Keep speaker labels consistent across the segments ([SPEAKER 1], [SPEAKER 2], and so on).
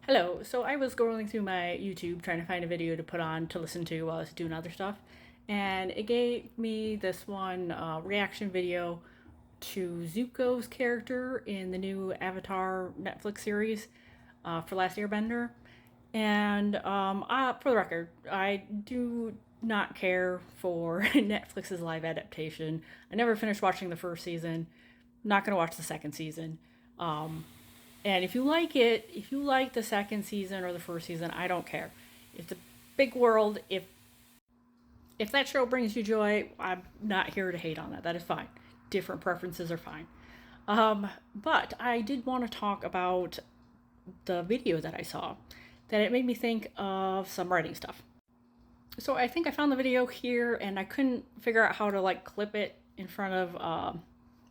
[SPEAKER 1] Hello. So I was scrolling through my YouTube trying to find a video to put on to listen to while I was doing other stuff, and it gave me this one reaction video to Zuko's character in the new Avatar Netflix series for Last Airbender. And for the record, I do not care for Netflix's live adaptation. I never finished watching the first season. Not gonna watch the second season. Um, and if you like it, if you like the second season or the first season, I don't care. It's a big world. If that show brings you joy, I'm not here to hate on that. That is fine. Different preferences are fine. But I did want to talk about the video that I saw. That it made me think of some writing stuff. So I think I found the video here, and I couldn't figure out how to clip it in front of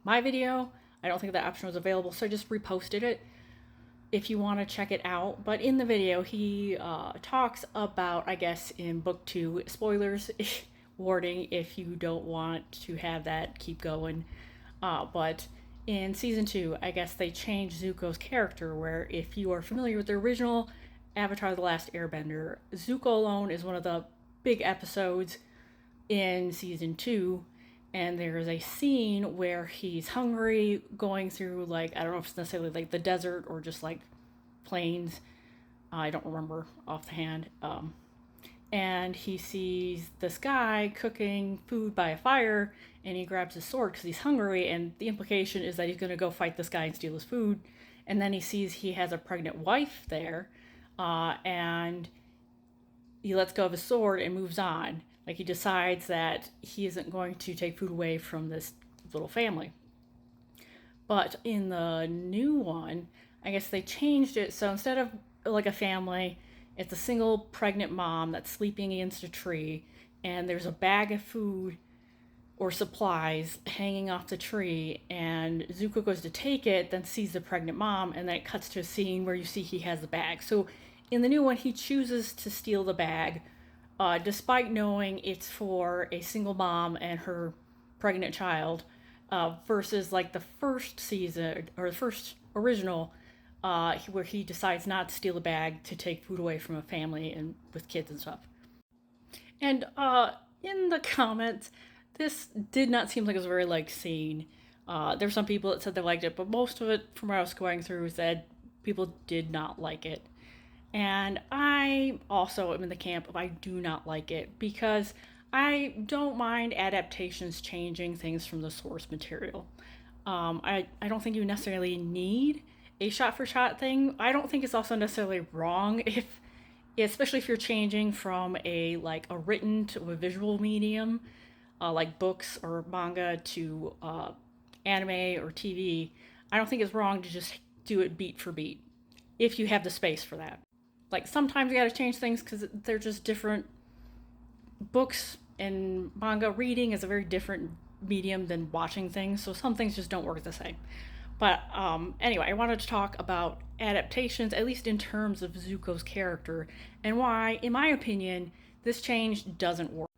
[SPEAKER 1] my video. I don't think that option was available, so I just reposted it if you want to check it out. But in the video, he talks about, I guess, in book 2, spoilers, warning if you don't want to have that keep going. But in season 2, I guess they changed Zuko's character, where if you are familiar with the original Avatar: The Last Airbender, Zuko alone is one of the big episodes in season 2. And there's a scene where he's hungry, going through, I don't know if it's necessarily the desert or just plains. I don't remember offhand. And he sees this guy cooking food by a fire, and he grabs his sword because he's hungry, and the implication is that he's going to go fight this guy and steal his food. And then he sees he has a pregnant wife there, and he lets go of his sword and moves on. He decides that he isn't going to take food away from this little family. But in the new one, I guess they changed it, so instead of a family, it's a single pregnant mom that's sleeping against a tree, and there's a bag of food or supplies hanging off the tree, and Zuko goes to take it, then sees the pregnant mom, and then it cuts to a scene where you see he has the bag. So in the new one, he chooses to steal the bag, despite knowing it's for a single mom and her pregnant child, versus the first season or the first original, where he decides not to steal a bag to take food away from a family and with kids and stuff. And in the comments, this did not seem like it was a very scene. There were some people that said they liked it, but most of it, from what I was going through, said people did not like it. And I also am in the camp of I do not like it, because I don't mind adaptations changing things from the source material. I don't think you necessarily need a shot for shot thing. I don't think it's also necessarily wrong especially if you're changing from a written to a visual medium, like books or manga to anime or TV. I don't think it's wrong to just do it beat for beat if you have the space for that. Sometimes you got to change things because they're just different. Books and manga reading is a very different medium than watching things, so some things just don't work the same. But anyway, I wanted to talk about adaptations, at least in terms of Zuko's character, and why, in my opinion, this change doesn't work.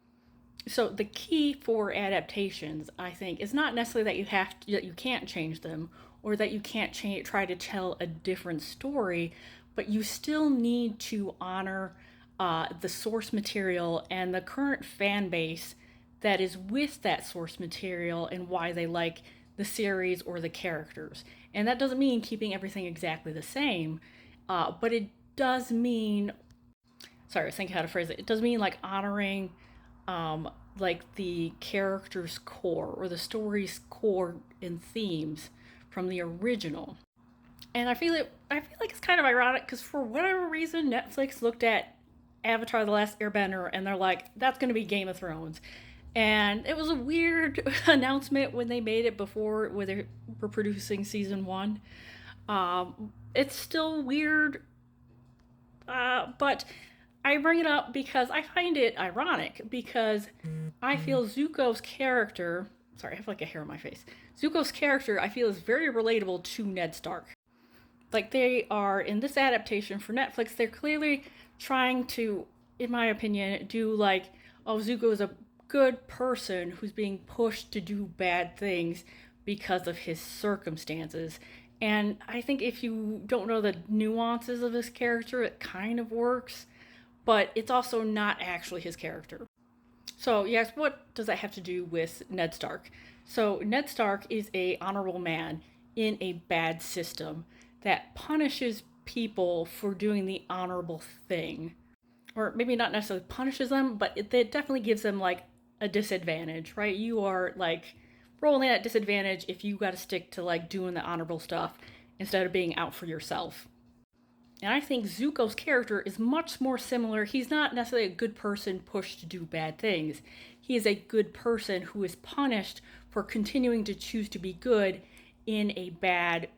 [SPEAKER 1] So the key for adaptations, I think, is not necessarily that you can't change them, or that you can't try to tell a different story, but you still need to honor the source material and the current fan base that is with that source material and why they like the series or the characters. And that doesn't mean keeping everything exactly the same, but it does mean, sorry, I was thinking how to phrase it. It does mean honoring the character's core or the story's core and themes from the original. And I feel like it's kind of ironic because for whatever reason, Netflix looked at Avatar: The Last Airbender and they're like, that's going to be Game of Thrones. And it was a weird announcement when they made it before when they were producing season 1. It's still weird, but I bring it up because I find it ironic, because I feel Zuko's character, sorry, I have a hair on my face. Zuko's character, I feel, is very relatable to Ned Stark. They are, in this adaptation for Netflix, they're clearly trying to, in my opinion, do oh, Zuko is a good person who's being pushed to do bad things because of his circumstances, And I think if you don't know the nuances of his character, it kind of works, but it's also not actually his character. So, yes, what does that have to do with Ned Stark? So, Ned Stark is a honorable man in a bad system that punishes people for doing the honorable thing. Or maybe not necessarily punishes them, but it definitely gives them like a disadvantage, right? You are like rolling at disadvantage if you got to stick to like doing the honorable stuff instead of being out for yourself. And I think Zuko's character is much more similar. He's not necessarily a good person pushed to do bad things. He is a good person who is punished for continuing to choose to be good in a bad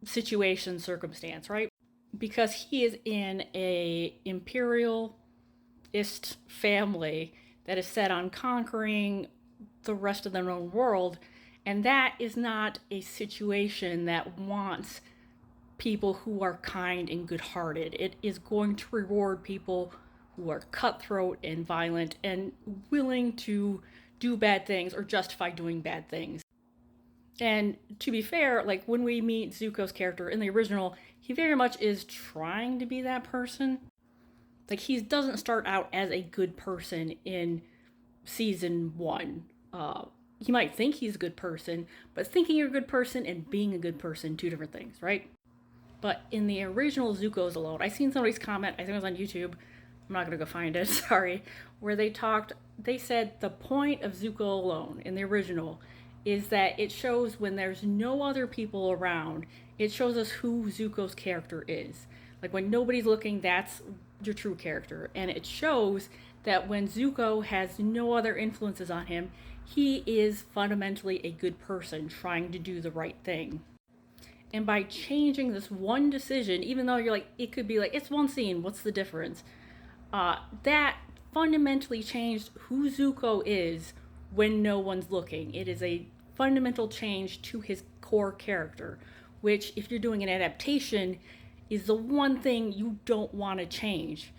[SPEAKER 1] situation, circumstance, right? Because he is in a imperialist family that is set on conquering the rest of the known world, and that is not a situation that wants people who are kind and good-hearted. It is going to reward people who are cutthroat and violent and willing to do bad things or justify doing bad things. And to be fair, like when we meet Zuko's character in the original, he very much is trying to be that person. Like he doesn't start out as a good person in season one. You might think he's a good person, but thinking you're a good person and being a good person, two different things, right? But in the original Zuko's Alone, I seen somebody's comment, I think it was on YouTube, I'm not gonna go find it, sorry, where they said the point of Zuko Alone in the original is that it shows when there's no other people around, it shows us who Zuko's character is. Like when nobody's looking, that's your true character. And it shows that when Zuko has no other influences on him, he is fundamentally a good person trying to do the right thing. And by changing this one decision, even though you're like, it could be like, it's one scene, what's the difference? That fundamentally changed who Zuko is when no one's looking. It is a fundamental change to his core character, which, if you're doing an adaptation, is the one thing you don't want to change.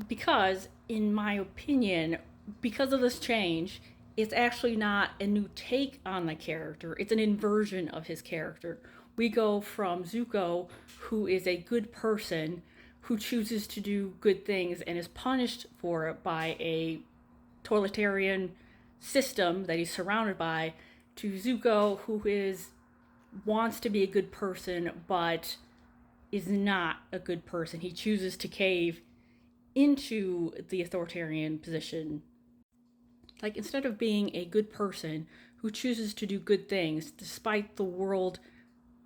[SPEAKER 1] Because, in my opinion, because of this change, it's actually not a new take on the character, it's an inversion of his character. We go from Zuko, who is a good person, who chooses to do good things and is punished for it by a totalitarian system that he's surrounded by, to Zuko, who wants to be a good person but is not a good person. He chooses to cave into the authoritarian position. Like instead of being a good person who chooses to do good things despite the world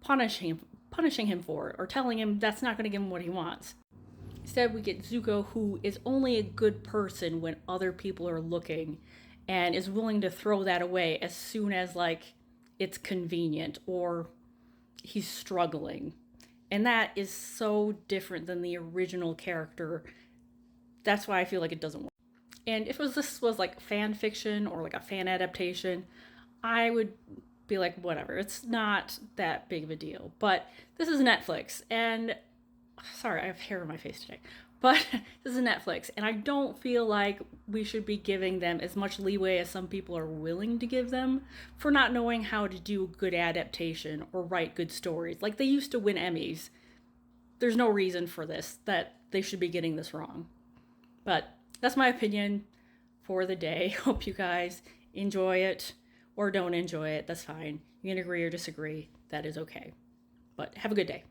[SPEAKER 1] punishing him for it or telling him that's not going to give him what he wants. Instead, we get Zuko, who is only a good person when other people are looking and is willing to throw that away as soon as like it's convenient or he's struggling. And that is so different than the original character. That's why I feel like it doesn't work. And if this was like fan fiction or like a fan adaptation, I would be like, whatever, it's not that big of a deal. But this is Netflix, and sorry, I have hair on my face today. But this is Netflix, and I don't feel like we should be giving them as much leeway as some people are willing to give them for not knowing how to do good adaptation or write good stories. Like they used to win Emmys. There's no reason for this, that they should be getting this wrong. But that's my opinion for the day. Hope you guys enjoy it or don't enjoy it. That's fine. You can agree or disagree. That is okay. But have a good day.